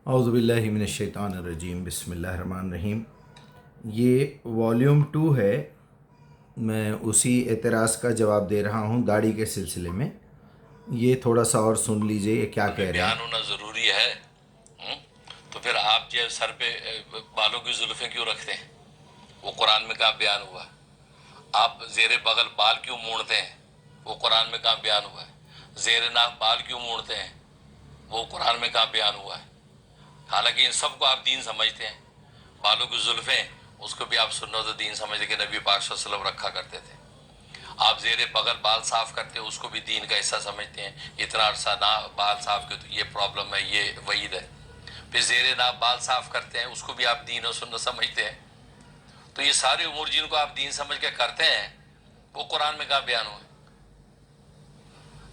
اعوذ باللہ من الشیطان الرجیم، بسم اللہ الرحمن الرحیم۔ یہ والیوم 2 ہے۔ میں اسی اعتراض کا جواب دے رہا ہوں داڑھی کے سلسلے میں۔ یہ تھوڑا سا اور سن لیجئے یہ کیا کہہ رہے ہیں۔ بیان ہونا ضروری ہے تو پھر آپ جو سر پہ بالوں کی زلفیں کیوں رکھتے ہیں؟ وہ قرآن میں کہاں بیان ہوا ہے؟ آپ زیر بغل بال کیوں موڑتے ہیں؟ وہ قرآن میں کہاں بیان ہوا ہے؟ زیر ناک بال کیوں موڑتے ہیں؟ وہ قرآن میں کہاں بیان ہوا ہے؟ حالانکہ ان سب کو آپ دین سمجھتے ہیں۔ بالوں کی زلفیں اس کو بھی آپ سنت و دین سمجھتے کہ نبی پاک صلی اللہ علیہ وسلم رکھا کرتے تھے۔ آپ زیر بغل بال صاف کرتے ہیں، اس کو بھی دین کا حصہ سمجھتے ہیں۔ اتنا عرصہ نہ بال صاف کرتے تو یہ پرابلم ہے، یہ وعید ہے۔ پھر زیر ناک بال صاف کرتے ہیں، اس کو بھی آپ دین و سنت سمجھتے ہیں۔ تو یہ سارے امور جن کو آپ دین سمجھ کے کرتے ہیں وہ قرآن میں کہاں بیان ہوئے؟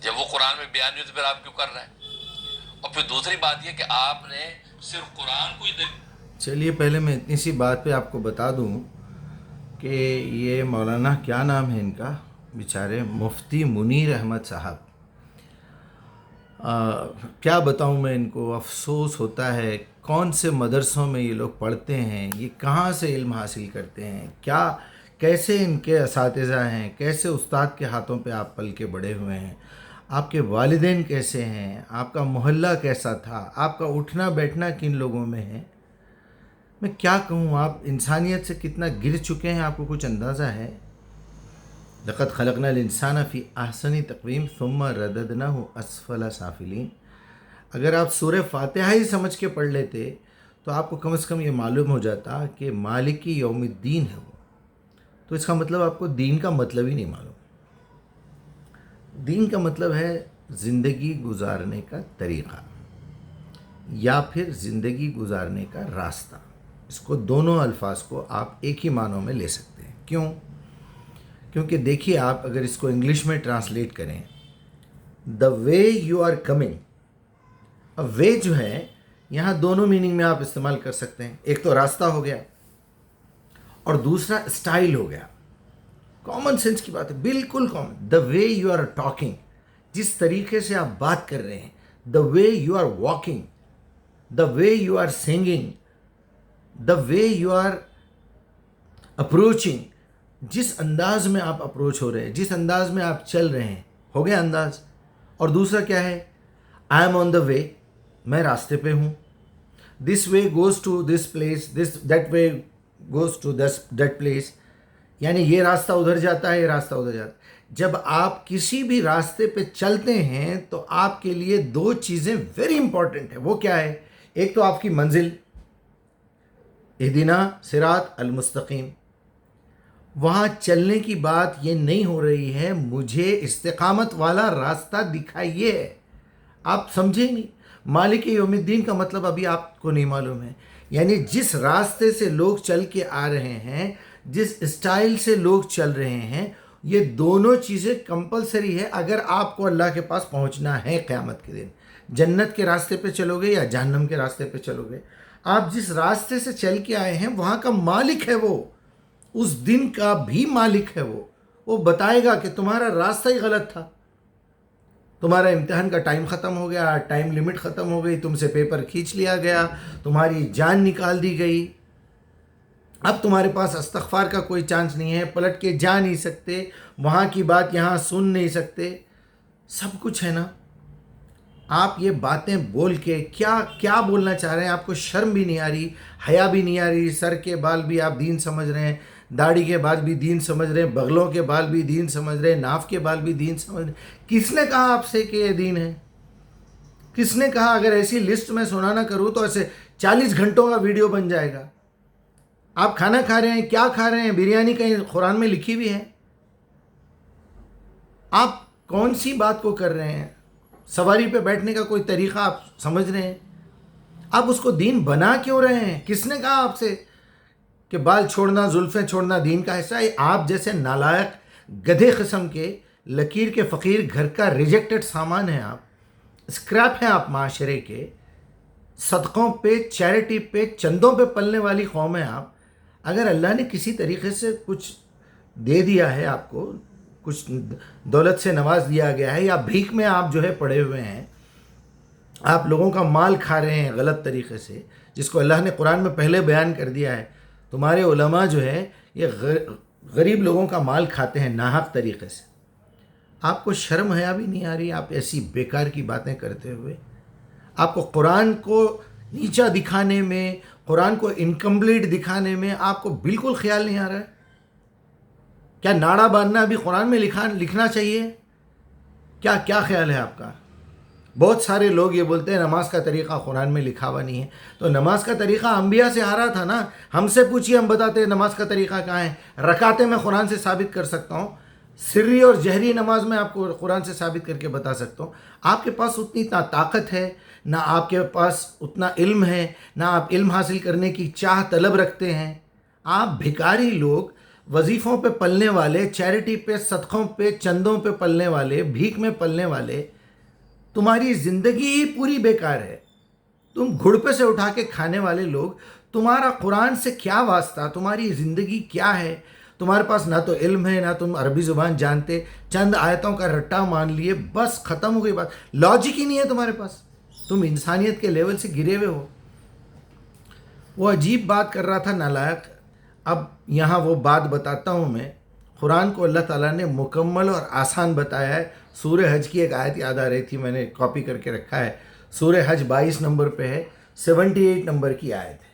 جب وہ قرآن میں بیان نہیں ہوئے تو پھر آپ کیوں کر رہے ہیں؟ اور پھر دوسری بات یہ کہ آپ نے صرف قرآن کو ہی چلیے پہلے میں اتنی سی بات پہ آپ کو بتا دوں کہ یہ مولانا کیا نام ہے ان کا، بیچارے مفتی منیر احمد صاحب۔ کیا بتاؤں میں ان کو، افسوس ہوتا ہے کون سے مدرسوں میں یہ لوگ پڑھتے ہیں، یہ کہاں سے علم حاصل کرتے ہیں، کیسے ان کے اساتذہ ہیں، کیسے استاد کے ہاتھوں پہ آپ پل کے بڑے ہوئے ہیں، آپ کے والدین کیسے ہیں، آپ کا محلہ کیسا تھا، آپ کا اٹھنا بیٹھنا کن لوگوں میں ہے۔ میں کیا کہوں، آپ انسانیت سے کتنا گر چکے ہیں، آپ کو کچھ اندازہ ہے؟ لقد خلقنا الانسان فی احسن تقویم ثم رددناہ اسفل سافلین۔ اگر آپ سورہ فاتحہ ہی سمجھ کے پڑھ لیتے تو آپ کو کم از کم یہ معلوم ہو جاتا کہ مالک یوم الدین ہے وہ۔ تو اس کا مطلب آپ کو دین کا مطلب ہی نہیں معلوم۔ دین کا مطلب ہے زندگی گزارنے کا طریقہ یا پھر زندگی گزارنے کا راستہ۔ اس کو دونوں الفاظ کو آپ ایک ہی معنوں میں لے سکتے ہیں۔ کیوں؟ کیونکہ دیکھیے، آپ اگر اس کو انگلش میں ٹرانسلیٹ کریں، دا وے یو آر کمنگ، وے جو ہے یہاں دونوں میننگ میں آپ استعمال کر سکتے ہیں۔ ایک تو راستہ ہو گیا اور دوسرا اسٹائل ہو گیا۔ کامن سینس کی بات ہے، بالکل common. The way you are talking, جس طریقے سے آپ بات کر رہے ہیں، the way you are walking, the way you are singing, the way you are approaching, جس انداز میں آپ اپروچ ہو رہے ہیں، جس انداز میں آپ چل رہے ہیں، ہو گیا انداز۔ اور دوسرا کیا ہے؟ آئی ایم آن دا وے، میں راستے پہ ہوں۔ This way goes to this place, that way goes to that place, یعنی یہ راستہ ادھر جاتا ہے، یہ راستہ ادھر جاتا ہے۔ جب آپ کسی بھی راستے پہ چلتے ہیں تو آپ کے لیے دو چیزیں ویری امپورٹنٹ ہیں۔ وہ کیا ہے؟ ایک تو آپ کی منزل، اہدنا صراط المستقیم، وہاں چلنے کی بات یہ نہیں ہو رہی ہے مجھے استقامت والا راستہ دکھائیے، آپ سمجھیں نہیں۔ مالک یوم الدین کا مطلب ابھی آپ کو نہیں معلوم ہے، یعنی جس راستے سے لوگ چل کے آ رہے ہیں، جس اسٹائل سے لوگ چل رہے ہیں، یہ دونوں چیزیں کمپلسری ہے اگر آپ کو اللہ کے پاس پہنچنا ہے قیامت کے دن۔ جنت کے راستے پہ چلو گے یا جہنم کے راستے پہ چلو گے، آپ جس راستے سے چل کے آئے ہیں وہاں کا مالک ہے وہ، اس دن کا بھی مالک ہے وہ بتائے گا کہ تمہارا راستہ ہی غلط تھا، تمہارا امتحان کا ٹائم ختم ہو گیا، ٹائم لیمٹ ختم ہو گئی، تم سے پیپر کھینچ لیا گیا، تمہاری جان نکال دی گئی، اب تمہارے پاس استغفار کا کوئی چانس نہیں ہے، پلٹ کے جا نہیں سکتے، وہاں کی بات یہاں سن نہیں سکتے، سب کچھ ہے نا۔ آپ یہ باتیں بول کے کیا بولنا چاہ رہے ہیں؟ آپ کو شرم بھی نہیں آ رہی، حیا بھی نہیں آ رہی؟ سر کے بال بھی آپ دین سمجھ رہے ہیں، داڑھی کے بال بھی دین سمجھ رہے ہیں، بغلوں کے بال بھی دین سمجھ رہے ہیں، ناف کے بال بھی دین سمجھ رہے ہیں۔ کس نے کہا آپ سے کہ یہ دین ہے؟ کس نے کہا؟ اگر ایسی لسٹ میں سنانا کروں تو ایسے 40 گھنٹوں کا ویڈیو بن جائے گا۔ آپ کھانا کھا رہے ہیں، کیا کھا رہے ہیں؟ بریانی کہیں قرآن میں لکھی بھی ہے؟ آپ کون سی بات کو کر رہے ہیں؟ سواری پہ بیٹھنے کا کوئی طریقہ آپ سمجھ رہے ہیں؟ آپ اس کو دین بنا کیوں رہے ہیں؟ کس نے کہا آپ سے کہ بال چھوڑنا، زلفیں چھوڑنا دین کا حصہ ہے؟ آپ جیسے نالائق گدھے قسم کے لکیر کے فقیر گھر کا ریجیکٹڈ سامان ہیں، آپ اسکریپ ہیں، آپ معاشرے کے صدقوں پہ، چیریٹی پہ، چندوں پہ پلنے والی قوم ہیں آپ۔ اگر اللہ نے کسی طریقے سے کچھ دے دیا ہے آپ کو، کچھ دولت سے نواز دیا گیا ہے، یا بھیک میں آپ جو ہے پڑے ہوئے ہیں، آپ لوگوں کا مال کھا رہے ہیں غلط طریقے سے، جس کو اللہ نے قرآن میں پہلے بیان کر دیا ہے۔ تمہارے علماء جو ہے یہ غریب لوگوں کا مال کھاتے ہیں ناحق طریقے سے۔ آپ کو شرم حیا بھی نہیں آ رہی آپ ایسی بیکار کی باتیں کرتے ہوئے؟ آپ کو قرآن کو نیچا دکھانے میں، قرآن کو انکمپلیٹ دکھانے میں آپ کو بالکل خیال نہیں آ رہا ہے؟ کیا ناڑا باندھنا بھی قرآن میں لکھنا چاہیے؟ کیا خیال ہے آپ کا؟ بہت سارے لوگ یہ بولتے ہیں نماز کا طریقہ قرآن میں لکھا ہوا نہیں ہے۔ تو نماز کا طریقہ انبیاء سے آ رہا تھا نا، ہم سے پوچھیے، ہم بتاتے ہیں نماز کا طریقہ کہاں ہے۔ رکعتیں میں قرآن سے ثابت کر سکتا ہوں، سری اور جہری نماز میں آپ کو قرآن سے ثابت کر کے بتا سکتا ہوں۔ آپ کے پاس اتنی نہ طاقت ہے، نہ آپ کے پاس اتنا علم ہے، نہ آپ علم حاصل کرنے کی چاہ طلب رکھتے ہیں۔ آپ بھکاری لوگ، وظیفوں پہ پلنے والے، چیریٹی پہ، صدقوں پہ، چندوں پہ پلنے والے، بھیک میں پلنے والے، تمہاری زندگی ہی پوری بیکار ہے۔ تم گھڑ پہ سے اٹھا کے کھانے والے لوگ، تمہارا قرآن سے کیا واسطہ؟ تمہاری زندگی کیا ہے؟ تمہارے پاس نہ تو علم ہے، نہ تم عربی زبان جانتے، چند آیتوں کا رٹا مان لیے، بس ختم ہو گئی بات۔ لاجک ہی نہیں ہے تمہارے پاس، تم انسانیت کے لیول سے گرے ہوئے ہو۔ وہ عجیب بات کر رہا تھا نالائق۔ اب یہاں وہ بات بتاتا ہوں میں۔ قرآن کو اللہ تعالیٰ نے مکمل اور آسان بتایا ہے۔ سورہ حج کی ایک آیت یاد آ رہی تھی، میں نے کاپی کر کے رکھا ہے۔ سورہ حج 22 نمبر پہ ہے، 78 نمبر کی آیت ہے،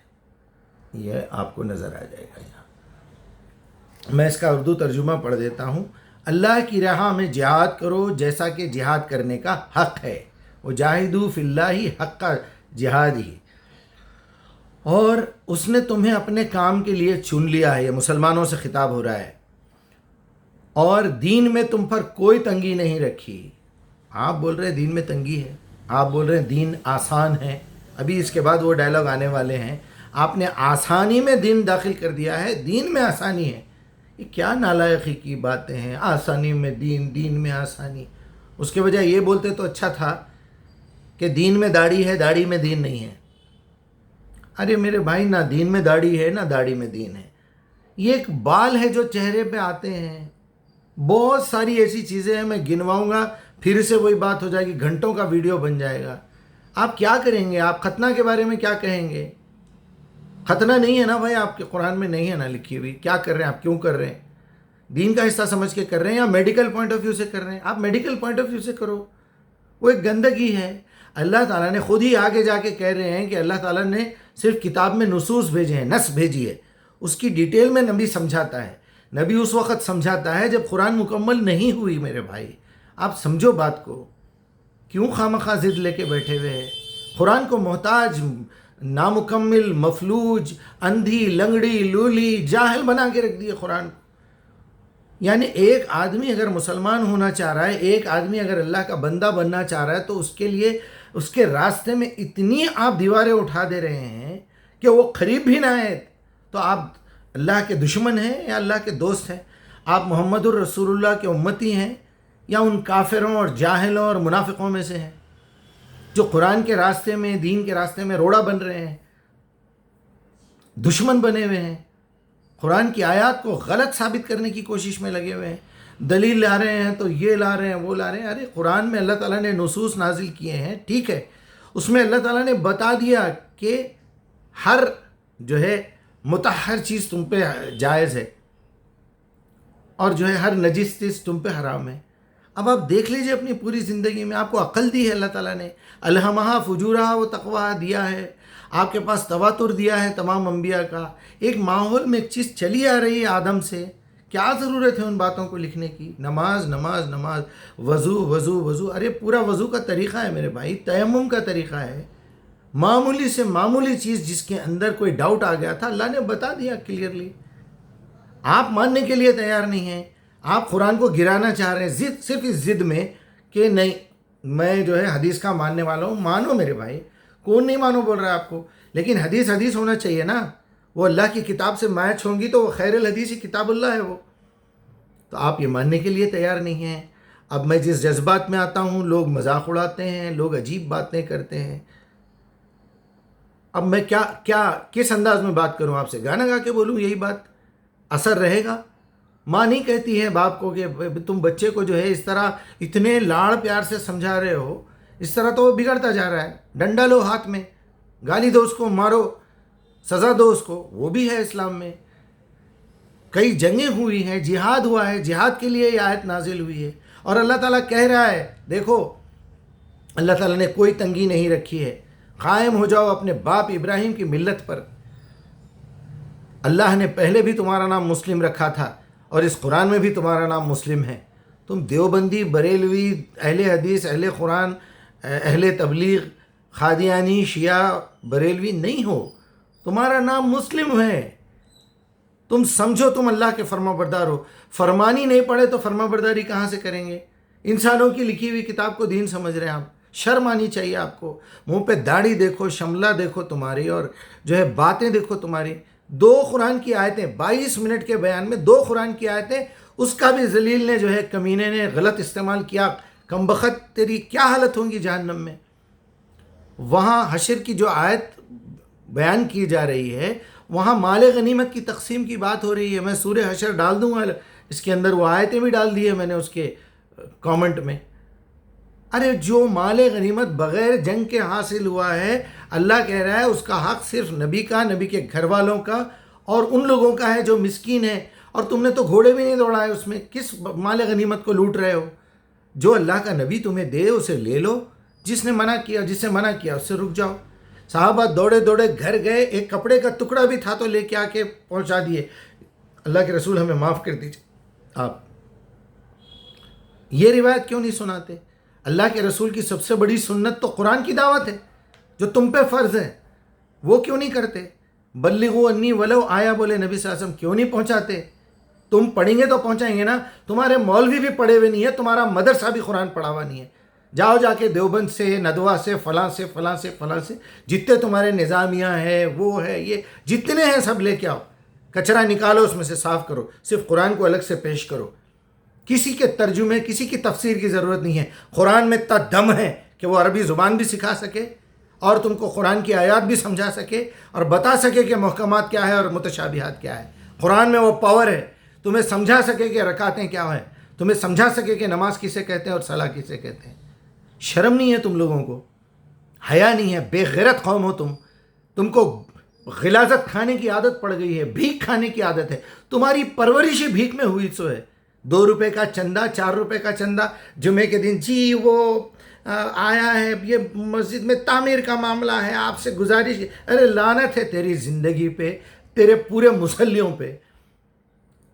یہ آپ کو نظر آ جائے گا یہاں۔ میں اس کا اردو ترجمہ پڑھ دیتا ہوں۔ اللہ کی راہ میں جہاد کرو جیسا کہ جہاد کرنے کا حق ہے، وجاہدوا فی اللہ حق جہاد ہی، اور اس نے تمہیں اپنے کام کے لیے چن لیا ہے۔ یہ مسلمانوں سے خطاب ہو رہا ہے۔ اور دین میں تم پر کوئی تنگی نہیں رکھی۔ آپ بول رہے ہیں دین میں تنگی ہے، آپ بول رہے ہیں دین آسان ہے۔ ابھی اس کے بعد وہ ڈائلاگ آنے والے ہیں۔ آپ نے آسانی میں دین داخل کر دیا ہے، دین میں آسانی ہے۔ یہ کیا نالائقی کی باتیں ہیں؟ آسانی میں دین، دین میں آسانی۔ اس کے بجائے یہ بولتے تو اچھا تھا کہ دین میں داڑھی ہے، داڑھی میں دین نہیں ہے۔ ارے میرے بھائی، نہ دین میں داڑھی ہے، نہ داڑھی میں دین ہے۔ یہ ایک بال ہے جو چہرے پہ آتے ہیں۔ بہت ساری ایسی چیزیں ہیں، میں گنواؤں گا پھر سے وہی بات ہو جائے گی، گھنٹوں کا ویڈیو بن جائے گا۔ آپ کیا کریں گے؟ آپ ختنہ کے بارے میں کیا کہیں گے؟ ختنہ نہیں ہے نا بھائی، آپ کے قرآن میں نہیں ہے نا لکھی ہوئی۔ کیا کر رہے ہیں آپ؟ کیوں کر رہے ہیں؟ دین کا حصہ سمجھ کے کر رہے ہیں یا میڈیکل پوائنٹ آف ویو سے کر رہے ہیں؟ آپ میڈیکل پوائنٹ آف ویو سے کرو، وہ ایک گندگی ہے۔ اللہ تعالیٰ نے خود ہی آگے جا کے کہہ رہے ہیں کہ اللہ تعالیٰ نے صرف کتاب میں نصوص بھیجے ہیں، نص بھیجی ہے، اس کی ڈیٹیل میں نبی سمجھاتا ہے۔ نبی اس وقت سمجھاتا ہے جب قرآن مکمل نہیں ہوئی۔ میرے بھائی آپ سمجھو بات کو، کیوں خواہ ضد لے کے بیٹھے ہوئے ہیں؟ قرآن کو محتاج، نامکمل، مفلوج، اندھی، لنگڑی، لولی، جاہل بنا کے رکھ دیے قرآن کو۔ یعنی ایک آدمی اگر مسلمان ہونا چاہ رہا ہے، ایک آدمی اگر اللہ کا بندہ بننا چاہ رہا ہے، تو اس کے لیے اس کے راستے میں اتنی آپ دیواریں اٹھا دے رہے ہیں کہ وہ قریب بھی نہ آئے۔ تو آپ اللہ کے دشمن ہیں یا اللہ کے دوست ہیں؟ آپ محمد الرسول اللہ کے امتی ہیں یا ان کافروں اور جاہلوں اور منافقوں میں سے ہیں جو قرآن کے راستے میں، دین کے راستے میں روڑا بن رہے ہیں، دشمن بنے ہوئے ہیں، قرآن کی آیات کو غلط ثابت کرنے کی کوشش میں لگے ہوئے ہیں، دلیل لا رہے ہیں تو یہ لا رہے ہیں، وہ لا رہے ہیں۔ ارے قرآن میں اللہ تعالیٰ نے نصوص نازل کیے ہیں، ٹھیک ہے، اس میں اللہ تعالیٰ نے بتا دیا کہ ہر جو ہے مطہر چیز تم پہ جائز ہے، اور جو ہے ہر نجس چیز تم پہ حرام ہے۔ اب آپ دیکھ لیجئے اپنی پوری زندگی میں، آپ کو عقل دی ہے اللہ تعالیٰ نے، الہمہا فجورہا و تقواہا دیا ہے، آپ کے پاس تواتر دیا ہے تمام انبیاء کا۔ ایک ماحول میں ایک چیز چلی آ رہی ہے آدم سے، کیا ضرورت ہے ان باتوں کو لکھنے کی؟ نماز نماز نماز، وضو وضو وضو۔ ارے پورا وضو کا طریقہ ہے میرے بھائی، تیمم کا طریقہ ہے۔ معمولی سے معمولی چیز جس کے اندر کوئی ڈاؤٹ آ گیا تھا، اللہ نے بتا دیا کلیئرلی۔ آپ ماننے کے لیے تیار نہیں ہیں، آپ قرآن کو گرانا چاہ رہے ہیں ضد، صرف اس ضد میں کہ نہیں میں جو ہے حدیث کا ماننے والا ہوں۔ مانو میرے بھائی، کون نہیں مانو بول رہا ہے آپ کو، لیکن حدیث حدیث ہونا چاہیے نا، وہ اللہ کی کتاب سے میچ ہوں گی تو وہ خیر الحدیث کتاب اللہ ہے وہ۔ تو آپ یہ ماننے کے لیے تیار نہیں ہیں۔ اب میں جس جذبات میں آتا ہوں، لوگ مذاق اڑاتے ہیں، لوگ عجیب باتیں کرتے ہیں۔ اب میں کس انداز میں بات کروں آپ سے؟ گانا گا کے بولوں یہی بات اثر رہے گا؟ ماں نہیں کہتی ہے باپ کو کہ تم بچے کو جو ہے اس طرح اتنے لاڑ پیار سے سمجھا رہے ہو اس طرح تو وہ بگڑتا جا رہا ہے. ڈنڈا لو ہاتھ میں، گالی دو اس کو، مارو، سزا دو اس کو، وہ بھی ہے اسلام میں. کئی جنگیں ہوئی ہیں، جہاد ہوا ہے، جہاد کے لیے یہ آیت نازل ہوئی ہے. اور اللہ تعالیٰ کہہ رہا ہے دیکھو اللہ تعالیٰ نے کوئی تنگی نہیں رکھی ہے، قائم ہو جاؤ اپنے باپ ابراہیم کی ملت پر. اللہ نے پہلے بھی تمہارا نام مسلم رکھا تھا اور اس قرآن میں بھی تمہارا نام مسلم ہے. تم دیوبندی، بریلوی، اہل حدیث، اہل قرآن، اہل تبلیغ، قادیانی، شیعہ، بریلوی نہیں ہو، تمہارا نام مسلم ہے. تم سمجھو تم اللہ کے فرما بردار ہو. فرمانی نہیں پڑھے تو فرما برداری کہاں سے کریں گے؟ انسانوں کی لکھی ہوئی کتاب کو دین سمجھ رہے ہیں آپ. شرم آنی چاہیے آپ کو. منہ پہ داڑھی دیکھو، شملہ دیکھو تمہاری، اور جو ہے باتیں دیکھو تمہاری. 2 قرآن کی آیتیں، 22 منٹ کے بیان میں 2 قرآن کی آیتیں، اس کا بھی ذلیل نے جو ہے کمینے نے غلط استعمال کیا. کمبخت تیری کیا حالت ہوں گی جہنم میں. وہاں حشر کی جو آیت بیان کی جا رہی ہے، وہاں مال غنیمت کی تقسیم کی بات ہو رہی ہے. میں سورہ حشر ڈال دوں گا اس کے اندر، وہ آیتیں بھی ڈال دی ہے میں نے اس کے کامنٹ میں. ارے جو مال غنیمت بغیر جنگ کے حاصل ہوا ہے، اللہ کہہ رہا ہے اس کا حق صرف نبی کا، نبی کے گھر والوں کا اور ان لوگوں کا ہے جو مسکین ہیں. اور تم نے تو گھوڑے بھی نہیں دوڑائے اس میں، کس مال غنیمت کو لوٹ رہے ہو؟ جو اللہ کا نبی تمہیں دے اسے لے لو، جس نے منع کیا، جس سے منع کیا اس سے رک جاؤ. صحابہ دوڑے دوڑے گھر گئے، ایک کپڑے کا ٹکڑا بھی تھا تو لے کے آ کے پہنچا دیے. اللہ کے رسول ہمیں معاف کر دیجیے. آپ یہ روایت کیوں نہیں سناتے؟ اللہ کے رسول کی سب سے بڑی سنت تو قرآن کی دعوت ہے جو تم پہ فرض ہے، وہ کیوں نہیں کرتے؟ بلغوا انی ولو آیا بولے نبی صلی اللہ علیہ وسلم، کیوں نہیں پہنچاتے؟ تم پڑھیں گے تو پہنچائیں گے نا. تمہارے مولوی بھی پڑھے ہوئے نہیں ہے، تمہارا مدرسہ بھی قرآن پڑھا ہوا نہیں ہے. جاؤ جا کے دیوبند سے، ندوہ سے، فلاں سے، فلاں سے، فلاں سے، جتنے تمہارے نظامیہ ہیں، وہ ہے، یہ جتنے ہیں سب لے کے آؤ. کچرا نکالو اس میں سے، صاف کرو، صرف قرآن کو الگ سے پیش کرو. کسی کے ترجمے، کسی کی تفسیر کی ضرورت نہیں ہے. قرآن میں اتنا دم ہے کہ وہ عربی زبان بھی سکھا سکے اور تم کو قرآن کی آیات بھی سمجھا سکے اور بتا سکے کہ محکمات کیا ہے اور متشابہات کیا ہے. قرآن میں وہ پاور ہے، تمہیں سمجھا سکے کہ رکعتیں کیا ہیں، تمہیں سمجھا سکے کہ نماز کسے کہتے ہیں اور صلاح کسے کہتے ہیں. شرم نہیں ہے تم لوگوں کو؟ حیا نہیں ہے؟ بے غیرت قوم ہو تم. تم کو غلاظت کھانے کی عادت پڑ گئی ہے، بھیک کھانے کی عادت ہے. تمہاری پرورش ہی بھیک میں ہوئی سو ہے. 2 روپے کا چندہ، 4 روپے کا چندہ جمعے کے دن، جی وہ آیا ہے، یہ مسجد میں تعمیر کا معاملہ ہے، آپ سے گزارش. ارے لعنت ہے تیری زندگی پہ، تیرے پورے مصلیوں پہ.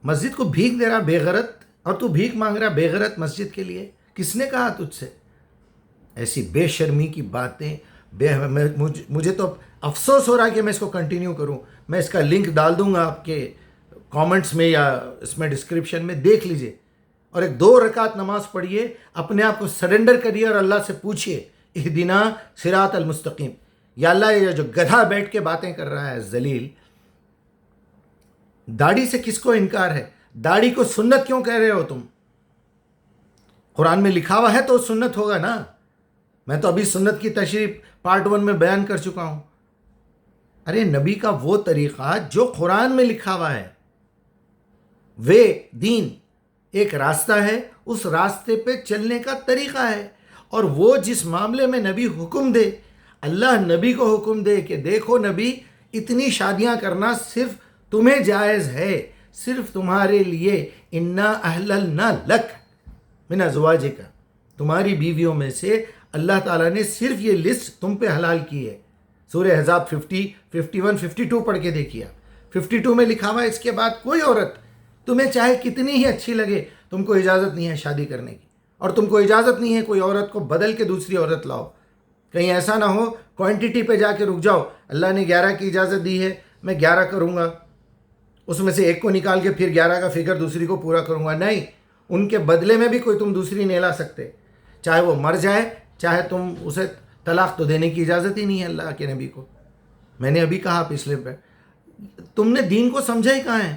مسجد کو بھیک دے رہا بے غیرت، اور تو بھیک مانگ رہا بے غیرت مسجد کے لیے. کس نے کہا تجھ سے؟ ایسی بے شرمی کی باتیں. مجھے تو افسوس ہو رہا ہے کہ میں اس کو کنٹینیو کروں. میں اس کا لنک ڈال دوں گا آپ کے کامنٹس میں یا اس میں ڈسکرپشن میں، دیکھ لیجئے. اور ایک 2 رکعت نماز پڑھیے، اپنے آپ کو سرنڈر کریے اور اللہ سے پوچھیے اہدنا صراط المستقیم. یا اللہ یہ جو گدھا بیٹھ کے باتیں کر رہا ہے ذلیل، داڑھی سے کس کو انکار ہے؟ داڑھی کو سنت کیوں کہہ رہے ہو تم؟ قرآن میں لکھا ہوا ہے تو سنت ہوگا نا. میں تو ابھی سنت کی تشریح پارٹ 1 میں بیان کر چکا ہوں. ارے نبی کا وہ طریقہ جو قرآن میں لکھا ہوا ہے، وہ دین ایک راستہ ہے، اس راستے پہ چلنے کا طریقہ ہے. اور وہ جس معاملے میں نبی حکم دے، اللہ نبی کو حکم دے کہ دیکھو نبی، اتنی شادیاں کرنا صرف تمہیں جائز ہے، صرف تمہارے لیے. انا احللنا لک من ازواجک، تمہاری بیویوں میں سے اللہ تعالیٰ نے صرف یہ لسٹ تم پہ حلال کی ہے. سورہ احزاب 50، 51، 52 پڑھ کے دیکھیے. 52 میں لکھا ہوا ہے اس کے بعد کوئی عورت تمہیں چاہے کتنی ہی اچھی لگے، تم کو اجازت نہیں ہے شادی کرنے کی. اور تم کو اجازت نہیں ہے کوئی عورت کو بدل کے دوسری عورت لاؤ. کہیں ایسا نہ ہو کوانٹٹی پہ جا کے رک جاؤ. اللہ نے 11 کی اجازت دی ہے، میں 11 کروں گا، اس میں سے ایک کو نکال کے پھر 11 کا فگر دوسری کو پورا کروں گا. نہیں، ان کے بدلے میں بھی کوئی تم دوسری نہیں لا سکتے. چاہے وہ مر جائے، چاہے تم اسے طلاق تو دینے کی اجازت ہی نہیں ہے اللہ کے نبی کو. میں نے ابھی کہا پچھلے پہ، تم نے دین کو سمجھا ہی کہاں ہے؟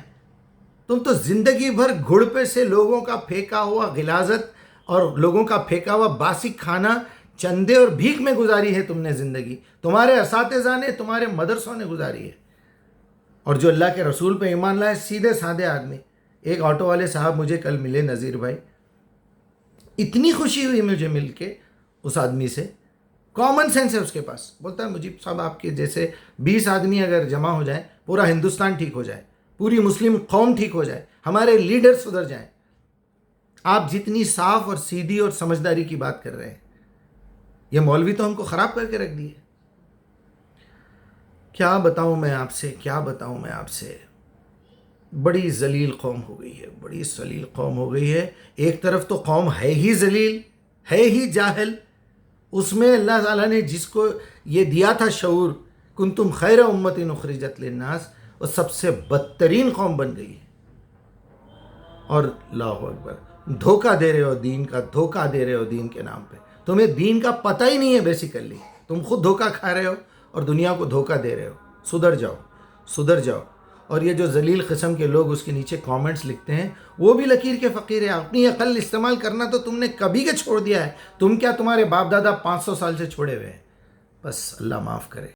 تم تو زندگی بھر گھڑ پہ سے لوگوں کا پھینکا ہوا غلاظت اور لوگوں کا پھینکا ہوا باسی کھانا، چندے اور بھیک میں گزاری ہے تم نے زندگی. تمہارے اساتذہ نے، تمہارے مدرسوں نے گزاری ہے. اور جو اللہ کے رسول پہ ایمان لائے سیدھے سادے آدمی. ایک آٹو والے صاحب مجھے کل ملے، نذیر بھائی، اتنی خوشی ہوئی مجھے مل کے اس آدمی سے. کامن سینس ہے اس کے پاس. بولتا ہے مجیب صاحب آپ کے جیسے 20 آدمی اگر جمع ہو جائیں پورا ہندوستان ٹھیک ہو جائے, پوری مسلم قوم ٹھیک ہو جائے, ہمارے لیڈر سدھر جائیں. آپ جتنی صاف اور سیدھی اور سمجھداری کی بات کر رہے ہیں, یہ مولوی تو ہم کو خراب کر کے رکھ دیے. کیا بتاؤں میں آپ سے, کیا بتاؤں میں آپ سے. بڑی ذلیل قوم ہو گئی ہے, بڑی ذلیل قوم ہو گئی ہے. ایک طرف تو قوم ہے ہی ذلیل, ہے ہی جاہل, اس میں اللہ تعالیٰ نے جس کو یہ دیا تھا شعور, کنتم خیر امت اخرجت للناس, وہ سب سے بدترین قوم بن گئی ہے. اور اللہ اکبر, دھوکہ دے رہے ہو دین کا, دھوکہ دے رہے ہو دین کے نام پہ. تمہیں دین کا پتہ ہی نہیں ہے بیسیکلی, تم خود دھوکہ کھا رہے ہو اور دنیا کو دھوکہ دے رہے ہو. سدھر جاؤ, سدھر جاؤ. اور یہ جو ذلیل قسم کے لوگ اس کے نیچے کامنٹس لکھتے ہیں, وہ بھی لکیر کے فقیر ہیں. اپنی عقل استعمال کرنا تو تم نے کبھی کے چھوڑ دیا ہے. تم کیا, تمہارے باپ دادا 500 سال سے چھوڑے ہوئے ہیں. بس اللہ معاف کرے.